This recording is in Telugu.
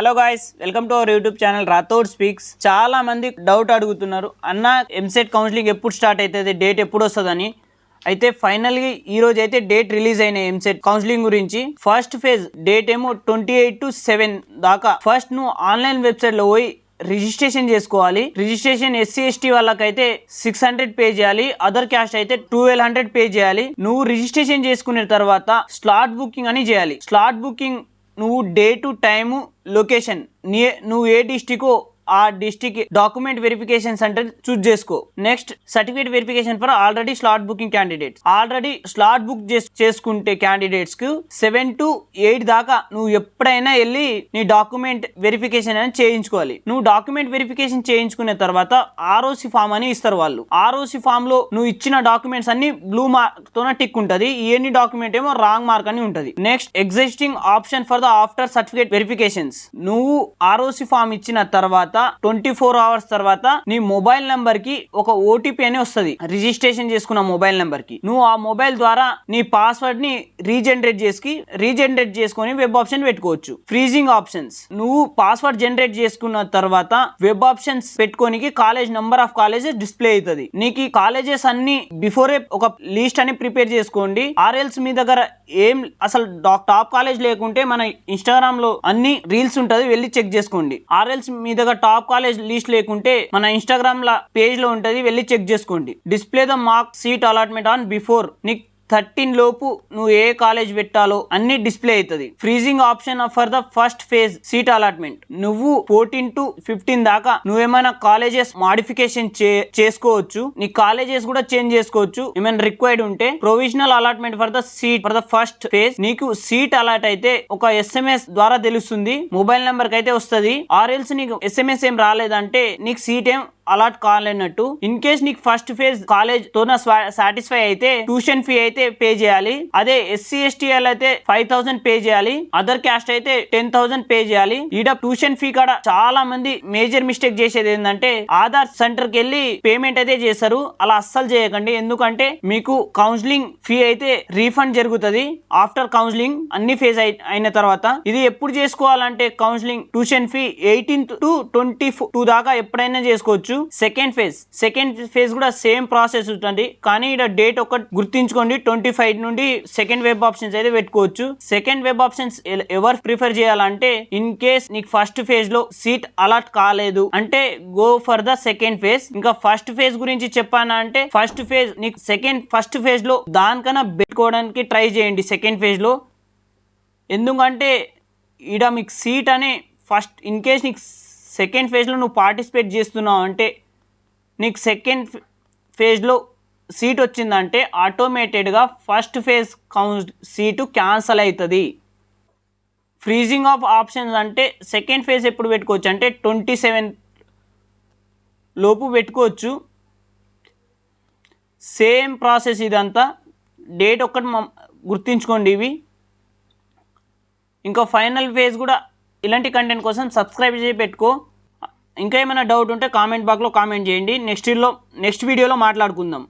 Hello guys, welcome to our YouTube channel Rathod speaks. చాలా మంది డౌట్ అడుగుతున్నారు, అన్న ఎంసెట్ కౌన్సిలింగ్ ఎప్పుడు స్టార్ట్ అవుతుంది, డేట్ ఎప్పుడు వస్తుందని. అయితే ఫైనల్గా ఈ రోజు అయితే డేట్ రిలీజ్ అయిన ఎంసెట్ కౌన్సిలింగ్ గురించి. ఫస్ట్ ఫేజ్ డేట్ ఏమో 28 to 7 దాకా. ఫస్ట్ నువ్వు ఆన్లైన్ వెబ్సైట్లో పోయి రిజిస్ట్రేషన్ చేసుకోవాలి. రిజిస్ట్రేషన్ SC ST వాళ్ళకైతే 600 పే చేయాలి, అదర్ క్యాస్ట్ అయితే 1200 పే చేయాలి. నువ్వు రిజిస్ట్రేషన్ చేసుకున్న తర్వాత స్లాట్ బుకింగ్ అని చేయాలి. స్లాట్ బుకింగ్ నువ్వు డేటు టైము లొకేషన్ నువ్వు ఏ డిస్టిక్ ఆ డిస్టిక్ డాక్యుమెంట్ వెరిఫికేషన్ సెంటర్ చూస్ చేసుకో. Next certificate verification for already slot booking candidates. Already slot book చేసుకుంటే క్యాండిడేట్స్ కు 7 to 8 దాకా నువ్వు ఎప్పుడైనా వెళ్ళి నీ డాక్యుమెంట్ వెరిఫికేషన్ అని చేయించుకోవాలి. నువ్వు డాక్యుమెంట్ వెరిఫికేషన్ చేయించుకున్న తర్వాత ROC ఫామ్ అని ఇస్తారు వాళ్ళు. ROC ఫామ్ లో నువ్వు ఇచ్చిన డాక్యుమెంట్స్ అన్ని బ్లూ మార్క్ తోన టిక్ ఉంటది, ఎన్ని డాక్యుమెంట్ ఏమో రాంగ్ మార్క్ అని ఉంటది. Next existing option for the after certificate verifications. నువ్వు ROC ఫామ్ ఇచ్చిన తర్వాత 24 hours తర్వాత నీ మొబైల్ నెంబర్ కి ఒక OTP అని వస్తుంది. రిజిస్ట్రేషన్ చేసుకున్న మొబైల్ నెంబర్ కి నువ్వు ఆ మొబైల్ ద్వారా నీ పాస్వర్డ్ ని రీజనరేట్ చేసుకొని వెబ్ ఆప్షన్ పెట్టుకోవచ్చు. Freezing options. నువ్వు పాస్వర్డ్ జనరేట్ చేసుకున్న తర్వాత వెబ్ ఆప్షన్స్ పెట్టుకోనికి college number of colleges display అవుతుంది. నీకు ఈ కాలేజెస్ అన్ని బిఫోరే ఒక లిస్ట్ అని ప్రిపేర్ చేసుకోండి. ఆర్ఎల్స్ మీ దగ్గర ఏం అసలు టాప్ కాలేజ్ లేకుంటే మన ఇన్స్టాగ్రామ్ లో అన్ని రీల్స్ ఉంటది, వెళ్ళి చెక్ చేసుకోండి. ఆర్ఎల్స్ మీ దగ్గర టాప్ కాలేజ్ లిస్ట్ లేకుంటే మన ఇన్స్టాగ్రామ్ ల పేజ్ లో ఉంటది, వెళ్ళి చెక్ చేసుకోండి. Display the mark seat allotment on before. నీకు 13 లోపు నువ్వు ఏ కాలేజ్ పెట్టాలో అన్ని డిస్ప్లే అవుతుంది. Freezing option for the first phase seat allotment. నువ్వు 14 to 15 దాకా నువ్వేమైనా కాలేజెస్ మాడిఫికేషన్ చేసుకోవచ్చు. నీ కాలేజెస్ కూడా చేంజ్ చేసుకోవచ్చు ఏమైనా రిక్వైర్డ్ ఉంటే. Provisional allotment for the seat for the first phase. నీకు సీట్ అలాట్ అయితే ఒక SMS ద్వారా తెలుస్తుంది, మొబైల్ నెంబర్ కి అయితే వస్తుంది. ఆర్ఎల్స్ నీకు SMS ఏం రాలేదంటే నీకు సీట్ ఏం అలాట్ కాలేనట్టు. ఇన్ కేస్ నీకు ఫస్ట్ ఫేజ్ కాలేజ్ తో సాటిస్ఫై అయితే ట్యూషన్ ఫీ అయితే పే చేయాలి. అదే SC ST అయితే 5000 పే చేయాలి, అదర్ క్యాస్ట్ అయితే 10,000 పే చేయాలి. ఈడ ట్యూషన్ ఫీ కాడ చాలా మంది మేజర్ మిస్టేక్ చేసేది ఏంటంటే ఆధార్ సెంటర్ కి వెళ్ళి పేమెంట్ అయితే చేస్తారు. అలా అస్సలు చేయకండి, ఎందుకంటే మీకు కౌన్సిలింగ్ ఫీ అయితే రీఫండ్ జరుగుతుంది ఆఫ్టర్ కౌన్సిలింగ్ అన్ని ఫేజ్ అయిన తర్వాత. ఇది ఎప్పుడు చేసుకోవాలంటే కౌన్సిలింగ్ ట్యూషన్ ఫీ 18 to 22 దాకా ఎప్పుడైనా చేసుకోవచ్చు. సెకండ్ ఫేజ్ కూడా సేమ్ ప్రాసెస్ ఉంటుంది, కానీ ఇక్కడ డేట్ ఒకటి గుర్తించుకోండి. 25 నుండి సెకండ్ వెబ్ ఆప్షన్స్ అయితే పెట్టుకోవచ్చు. సెకండ్ వెబ్ ఆప్షన్స్ ఎవరు ప్రిఫర్ చేయాలంటే ఇన్ కేస్ నీకు ఫస్ట్ ఫేజ్ లో సీట్ అలాట్ కాలేదు అంటే go for the second phase. ఇంకా ఫస్ట్ ఫేజ్ గురించి చెప్పానా అంటే ఫస్ట్ ఫేజ్ లో దానికన్నా పెట్టుకోవడానికి ట్రై చేయండి సెకండ్ ఫేజ్ లో. ఎందుకంటే ఈడ మీకు సీట్ అనే ఫస్ట్ ఇన్ కేస్ నీకు సెకండ్ ఫేజ్లో నువ్వు పార్టిసిపేట్ చేస్తున్నావు అంటే నీకు సెకండ్ ఫేజ్లో సీట్ వచ్చిందంటే ఆటోమేటెడ్గా ఫస్ట్ ఫేజ్ సీటు క్యాన్సల్ అవుతుంది. ఫ్రీజింగ్ ఆఫ్ ఆప్షన్స్ అంటే సెకండ్ ఫేజ్ ఎప్పుడు పెట్టుకోవచ్చు అంటే 27 లోపు పెట్టుకోవచ్చు. సేమ్ ప్రాసెస్ ఇదంతా. డేట్ ఒక్కటి గుర్తించుకోండి ఇవి. ఇంకా ఫైనల్ ఫేజ్ కూడా ఇలాంటి కంటెంట్ కోసం సబ్స్క్రైబ్ చేసి పెట్టుకో. ఇంకా ఏమైనా డౌట్ ఉంటే కామెంట్ బాక్స్లో కామెంట్ చేయండి. నెక్స్ట్ వీడియోలో మాట్లాడుకుందాం.